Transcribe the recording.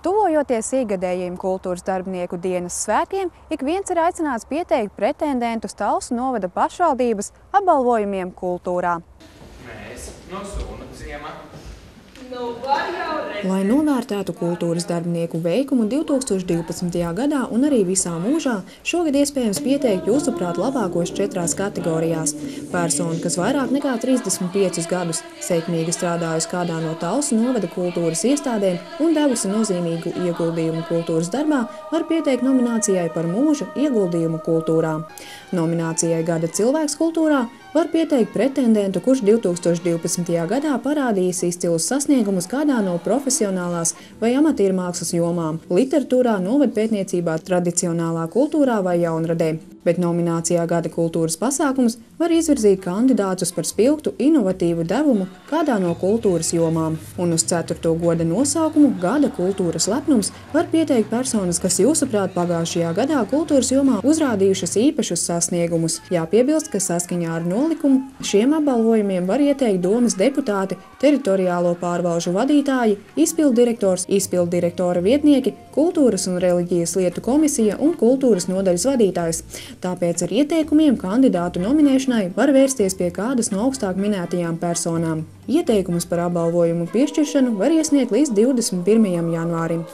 Tuvojoties ikgadējiem kultūras darbinieku dienas svētkiem, ik viens ir aicināts pieteikt pretendentus Talsu novada pašvaldības apbalvojumiem kultūrā. Mēs no Sūnu ciema. Lai novērtētu kultūras darbinieku veikumu 2012. gadā un arī visā mūžā, šogad iespējams pieteikt jūsuprāt labākos 4 kategorijās. Persona, kas vairāk nekā 35 gadus sekmīgi strādājusi kādā no Talsu novada kultūras iestādēm un devusi nozīmīgu ieguldījumu kultūras darbā, var pieteikt nominācijai par mūža ieguldījumu kultūrā. Nominācijai Gada cilvēks kultūrā var pieteikt pretendentu, kurš 2012. gadā parādījis izcilus sasniegumus kādā no profesionālās vai amatiermākslas jomām – literatūrā, novadpētniecībā, tradicionālā kultūrā vai jaunradē. Bet nominācijā Gada kultūras pasākums var izvirzīt kandidātus par spilgtu, inovatīvu devumu kādā no kultūras jomām. Un uz 4. goda nosaukumu Gada kultūras lepnums var pieteikt personas, kas jūsuprāt pagājušajā gadā kultūras jomā uzrādījušas īpašus sasniegumus. Jāpiebilst, ka saskaņā ar nolikumu šiem apbalvojumiem var ieteikt domes deputāti, teritoriālo pārvalžu vadītāji, izpilddirektors, izpilddirektora vietnieki, kultūras un reliģijas lietu komisija un kultūras nodaļas vadītājs. Tāpēc ar ieteikumiem kandidātu nominēšanai var vērsties pie kādas no augstāk minētajām personām. Ieteikumus par apbalvojumu piešķiršanu var iesniegt līdz 21. janvārim.